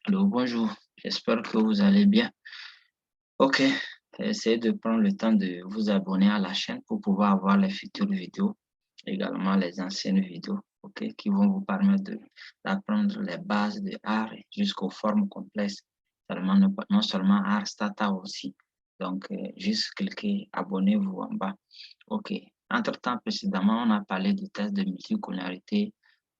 Allô, bonjour, j'espère que vous allez bien. Ok, essayez de prendre le temps de vous abonner à la chaîne pour pouvoir avoir les futures vidéos, également les anciennes vidéos, ok, qui vont vous permettre d'apprendre les bases de art jusqu'aux formes complexes, non seulement art, stata aussi. Donc, juste cliquez, abonnez-vous en bas. Ok, entre-temps, précédemment, on a parlé du test de multicolorité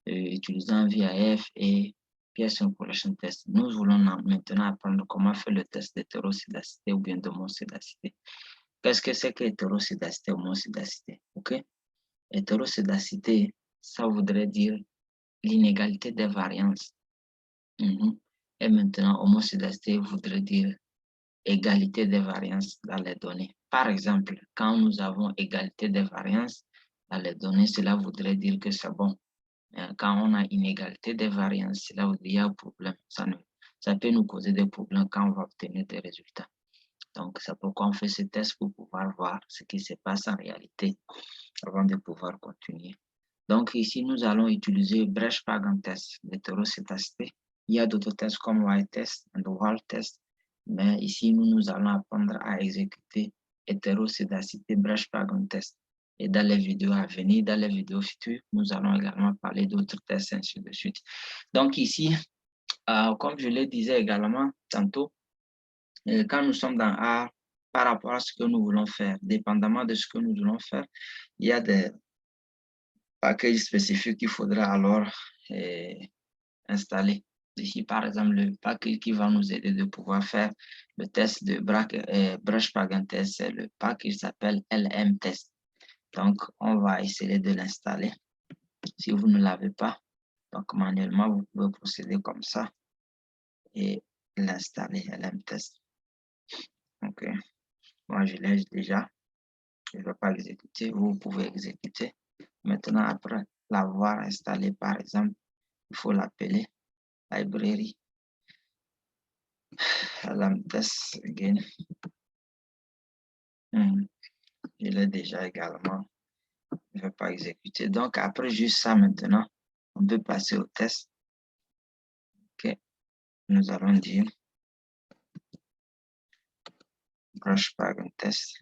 utilisant VIF et Peer Correlation Test. Nous voulons maintenant apprendre comment faire le test d'hétérocidacité ou bien d'homocidacité. Qu'est-ce que c'est que hétérocidacité ou homocidacité? Ok? Hétérocidacité, ça voudrait dire l'inégalité des variances. Et maintenant, homocidacité voudrait dire égalité des variances dans les données. Par exemple, quand nous avons égalité des variances dans les données, cela voudrait dire que c'est bon. Quand on a inégalité des variances, c'est là où il y a un problème. Ça peut nous causer des problèmes quand on va obtenir des résultats. Donc, c'est pourquoi on fait ce test pour pouvoir voir ce qui se passe en réalité avant de pouvoir continuer. Donc, ici, nous allons utiliser Bresch-Pagan test d'hétérocétacité. Il y a d'autres tests comme white test et wall test, mais ici, nous allons apprendre à exécuter hétérocétacité Bresch-Pagan test. Et dans les vidéos à venir, dans les vidéos futures, nous allons également parler d'autres tests, ainsi de suite. Donc ici, comme je le disais également tantôt, quand nous sommes dans A, par rapport à ce que nous voulons faire, dépendamment de ce que nous voulons faire, il y a des packages spécifiques qu'il faudra alors installer. Ici, par exemple, le package qui va nous aider de pouvoir faire le test de Bresch-Pagan test, c'est le package qui s'appelle LM test. Donc, on va essayer de l'installer. Si vous ne l'avez pas, donc manuellement, vous pouvez procéder comme ça et l'installer, LM test. Ok, moi je l'ai déjà. Je ne vais pas exécuter. Vous pouvez exécuter. Maintenant, après l'avoir installé, par exemple, il faut l'appeler library LM test again. Je l'ai déjà également. Je ne vais pas exécuter. Donc, après juste ça, maintenant, on peut passer au test. Ok, nous allons dire Bresch-Pagan test.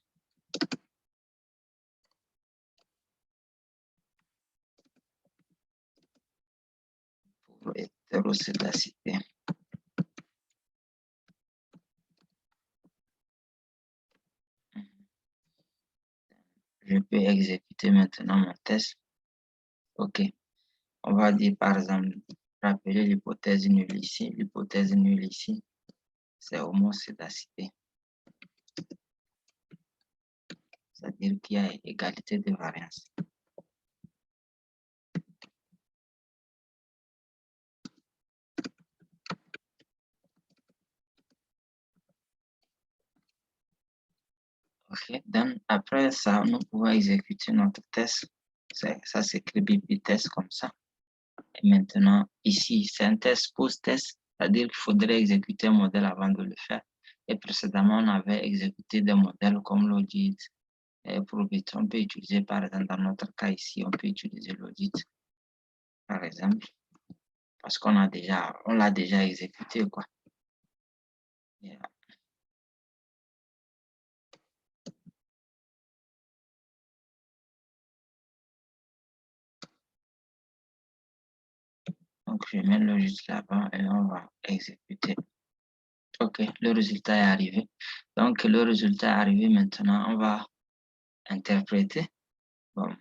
Pour hétérocétacité. Je peux exécuter maintenant mon test. OK. On va dire par exemple, rappeler l'hypothèse nulle ici. L'hypothèse nulle ici, c'est homocédacité. C'est-à-dire qu'il y a égalité de variance. OK. Donc, après ça, nous pouvons exécuter notre test. Ça s'écrit BP test comme ça. Et maintenant, ici, c'est un test post-test. C'est-à-dire qu'il faudrait exécuter un modèle avant de le faire. Et précédemment, on avait exécuté des modèles comme l'audit. Et pour l'audit, on peut utiliser, par exemple, dans notre cas ici, on peut utiliser l'audit, par exemple, parce qu'on l'a déjà exécuté, quoi. Yeah. Donc, je mets le juste là-bas et on va exécuter. OK, le résultat est arrivé. Donc, le résultat est arrivé maintenant. On va interpréter. Bon,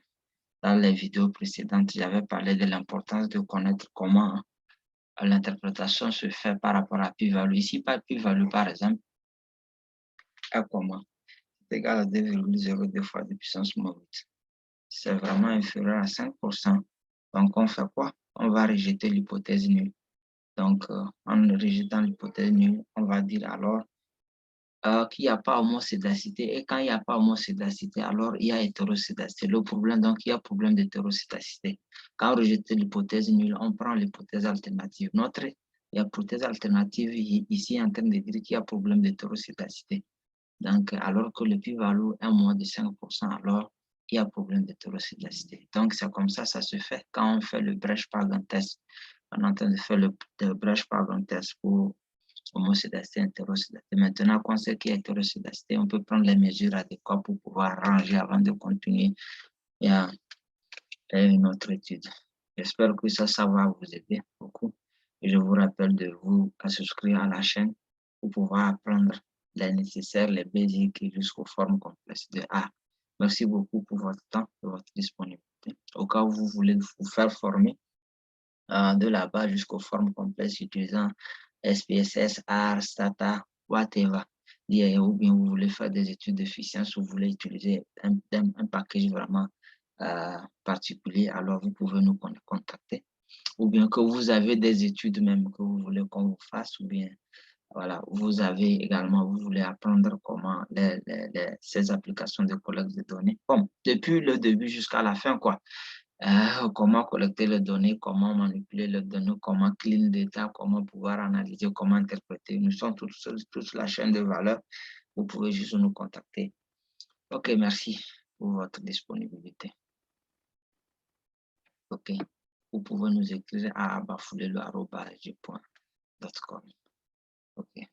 dans les vidéos précédentes, j'avais parlé de l'importance de connaître comment l'interprétation se fait par rapport à p-value. Ici, par p-value, par exemple, à comment? C'est égal à 2,02 fois 10 puissance moins 8. C'est vraiment inférieur à 5%. Donc, on fait quoi? On va rejeter l'hypothèse nulle. Donc, en rejetant l'hypothèse nulle, on va dire alors qu'il n'y a pas homocédacité. Et quand il n'y a pas homocédacité, alors il y a hétérocédacité. Le problème, donc, il y a problème d'hétérocédacité. Quand on rejette l'hypothèse nulle, on prend l'hypothèse alternative. Notre hypothèse alternative ici est en train de dire qu'il y a problème d'hétérocédacité. Donc, alors que le p-value est moins de 5%, alors il y a problème d'hétérocédacité. Donc, c'est comme ça se fait quand on fait le Bresch-Pagan test. On est en train de faire le brush pattern test pour homocédacité, hétérocédacité. Maintenant qu'on sait qu'il y a hétérocédacité, on peut prendre les mesures adéquates pour pouvoir ranger avant de continuer à une autre étude. J'espère que ça va vous aider beaucoup. Et je vous rappelle de vous souscrire à la chaîne pour pouvoir apprendre les nécessaires, les basiques jusqu'aux formes complexes de A. Merci beaucoup pour votre temps et votre disponibilité. Au cas où vous voulez vous faire former de là-bas jusqu'aux formes complexes utilisant SPSS, R, STATA, whatever. Ou bien vous voulez faire des études d'efficience, ou vous voulez utiliser un package vraiment particulier, alors vous pouvez nous contacter. Ou bien que vous avez des études même que vous voulez qu'on vous fasse, ou bien voilà, vous avez également, vous voulez apprendre comment ces applications de collecte de données. Bon, depuis le début jusqu'à la fin, quoi. Comment collecter les données, comment manipuler les données, comment clean data, comment pouvoir analyser, comment interpréter. Nous sommes tous la chaîne de valeur. Vous pouvez juste nous contacter. OK, merci pour votre disponibilité. OK. Vous pouvez nous écrire à abafoulelo@gmail.com. OK.